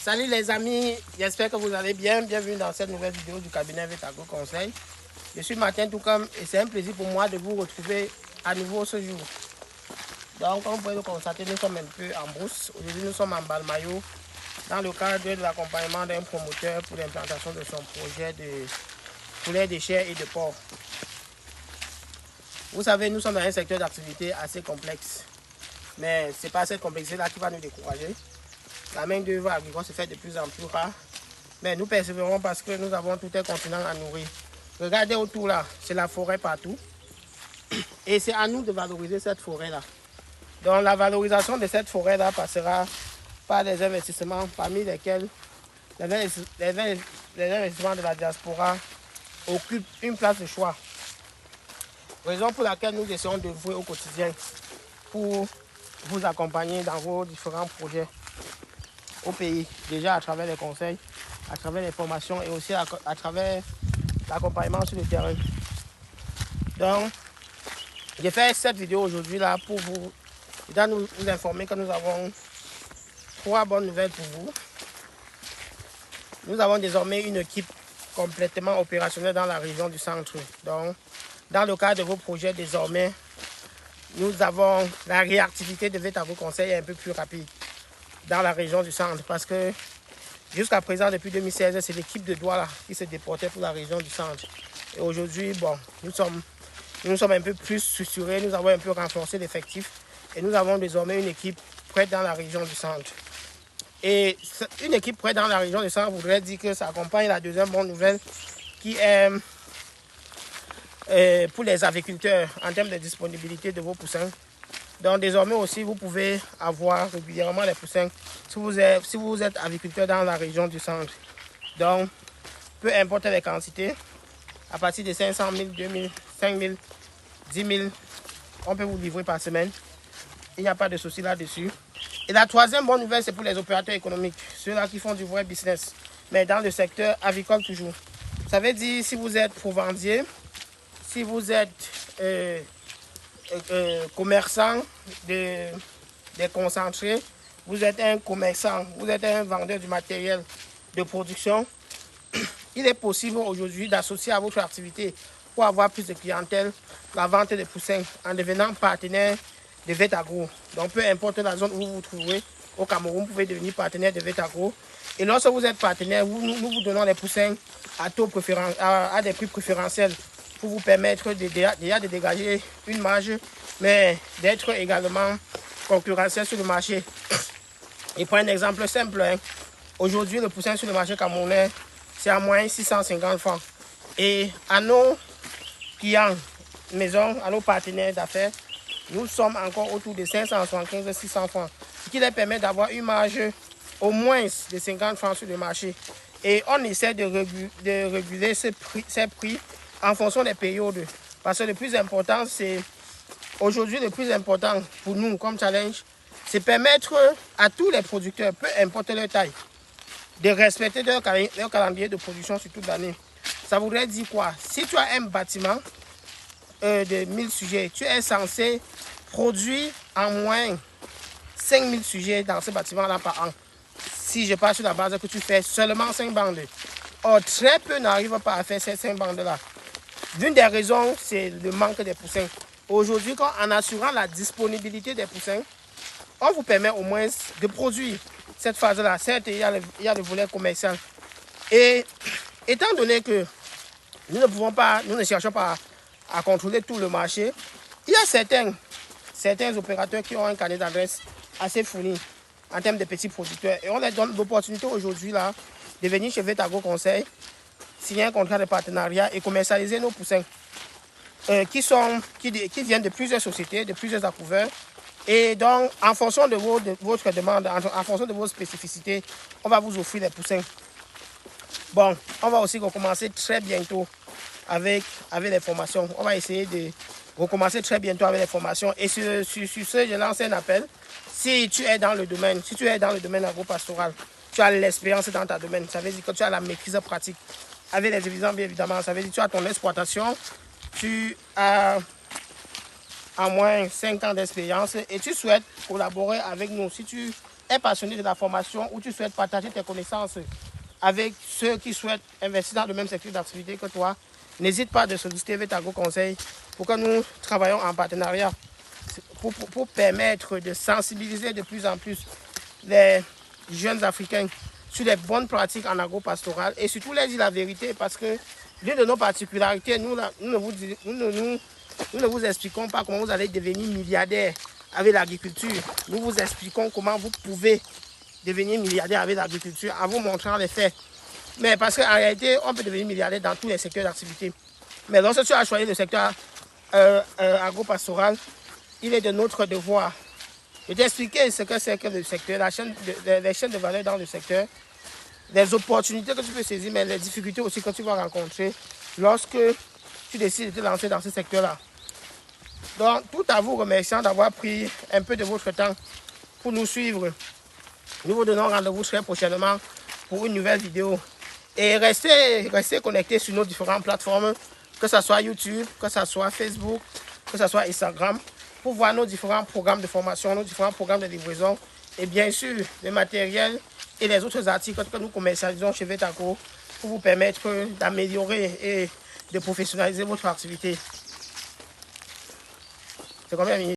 Salut les amis, j'espère que vous allez bien. Bienvenue dans cette nouvelle vidéo du cabinet Vetago Conseil. Je suis Martin Toukam et c'est un plaisir pour moi de vous retrouver à nouveau ce jour. Donc comme vous pouvez le constater, nous sommes un peu en brousse. Aujourd'hui nous sommes en Balmayo dans le cadre de l'accompagnement d'un promoteur pour l'implantation de son projet de poulet de chair et de porc. Vous savez, nous sommes dans un secteur d'activité assez complexe. Mais ce n'est pas cette complexité-là qui va nous décourager. La main d'œuvre agricole se fait de plus en plus rare. Mais nous persévérons parce que nous avons tout un continent à nourrir. Regardez autour là, c'est la forêt partout. Et c'est à nous de valoriser cette forêt-là. Donc la valorisation de cette forêt-là passera par des investissements parmi lesquels les investissements de la diaspora occupent une place de choix. Raison pour laquelle nous essayons de jouer au quotidien pour vous accompagner dans vos différents projets au pays, déjà à travers les conseils, à travers les formations et aussi à travers l'accompagnement sur le terrain. Donc, j'ai fait cette vidéo aujourd'hui là pour vous informer que nous avons 3 bonnes nouvelles pour vous. Nous avons désormais une équipe complètement opérationnelle dans la région du centre. Donc, dans le cadre de vos projets, désormais, nous avons la réactivité de Vetago Conseil un peu plus rapide dans la région du centre parce que jusqu'à présent, depuis 2016, c'est l'équipe de Douala qui se déportait pour la région du centre. Et aujourd'hui, bon, nous sommes un peu plus structurés, nous avons un peu renforcé l'effectif et nous avons désormais une équipe prête dans la région du centre. Et une équipe prête dans la région du centre voudrait dire que ça accompagne la deuxième bonne nouvelle qui est pour les agriculteurs en termes de disponibilité de vos poussins. Donc désormais aussi, vous pouvez avoir régulièrement les poussins si vous êtes agriculteur dans la région du centre. Donc, peu importe les quantités, à partir de 500 000, 2 000, 5 000, 10 000, on peut vous livrer par semaine. Il n'y a pas de souci là-dessus. Et la troisième bonne nouvelle, c'est pour les opérateurs économiques, ceux-là qui font du vrai business, mais dans le secteur agricole toujours. Ça veut dire si vous êtes provendier, si vous êtes commerçant des concentrés, vous êtes un commerçant, vous êtes un vendeur du matériel de production, il est possible aujourd'hui d'associer à votre activité pour avoir plus de clientèle la vente de poussins en devenant partenaire de Vetago. Donc peu importe la zone où vous vous trouvez au Cameroun, vous pouvez devenir partenaire de Vetago. Et lorsque vous êtes partenaire, nous vous donnons les poussins à des prix préférentiels pour vous permettre déjà de dégager une marge, mais d'être également concurrentiel sur le marché. Et pour un exemple simple, hein, aujourd'hui le poussin sur le marché camerounais, c'est à moins 650 francs. Et à nos clients maison, à nos partenaires d'affaires, nous sommes encore autour de 575-600 francs, ce qui leur permet d'avoir une marge au moins de 50 francs sur le marché. Et on essaie de réguler ces prix en fonction des périodes. Parce que le plus important, c'est aujourd'hui le plus important pour nous comme challenge, c'est permettre à tous les producteurs, peu importe leur taille, de respecter leur calendrier de production sur toute l'année. Ça voudrait dire quoi? Si tu as un bâtiment de 1000 sujets, tu es censé produire en moins 5000 sujets dans ce bâtiment-là par an. Si je pars sur la base que tu fais seulement 5 bandes. Or, très peu n'arrivent pas à faire ces 5 bandes-là. L'une des raisons, c'est le manque des poussins. Aujourd'hui, en assurant la disponibilité des poussins, on vous permet au moins de produire cette phase-là. Certes, il y a le volet commercial. Et étant donné que nous ne cherchons pas à contrôler tout le marché, il y a certains opérateurs qui ont un carnet d'adresse assez fourni en termes de petits producteurs. Et on leur donne l'opportunité aujourd'hui là de venir chez Vetago Conseil, signer un contrat de partenariat et commercialiser nos poussins qui viennent de plusieurs sociétés, de plusieurs accouveurs. Et donc, en fonction de votre demande, en fonction de vos spécificités, on va vous offrir les poussins. Bon, on va aussi recommencer très bientôt avec les formations. On va essayer de recommencer très bientôt avec les formations. Et sur ce, je lance un appel. Si tu es dans le domaine, agro-pastoral, tu as l'expérience dans ta domaine, ça veut dire que tu as la maîtrise pratique. Avec les divisions, bien évidemment, ça veut dire que tu as ton exploitation, tu as en moins 5 ans d'expérience et tu souhaites collaborer avec nous. Si tu es passionné de la formation ou tu souhaites partager tes connaissances avec ceux qui souhaitent investir dans le même secteur d'activité que toi, n'hésite pas de solliciter Vetago Conseil pour que nous travaillions en partenariat pour permettre de sensibiliser de plus en plus les jeunes Africains sur les bonnes pratiques en agro-pastoral et surtout leur dire la vérité parce que l'une de nos particularités, nous ne vous expliquons pas comment vous allez devenir milliardaire avec l'agriculture. Nous vous expliquons comment vous pouvez devenir milliardaire avec l'agriculture en vous montrant les faits. Mais parce qu'en réalité, on peut devenir milliardaire dans tous les secteurs d'activité. Mais lorsque tu as choisi le secteur agro-pastoral, il est de notre devoir de t'expliquer ce que c'est que le secteur, les chaînes de valeur dans le secteur, les opportunités que tu peux saisir, mais les difficultés aussi que tu vas rencontrer lorsque tu décides de te lancer dans ce secteur-là. Donc, tout à vous remerciant d'avoir pris un peu de votre temps pour nous suivre. Nous vous donnons rendez-vous très prochainement pour une nouvelle vidéo. Et restez connectés sur nos différentes plateformes, que ce soit YouTube, que ce soit Facebook, que ce soit Instagram, pour voir nos différents programmes de formation, nos différents programmes de livraison et bien sûr le matériel et les autres articles que nous commercialisons chez Vetago pour vous permettre d'améliorer et de professionnaliser votre activité. C'est combien de minutes?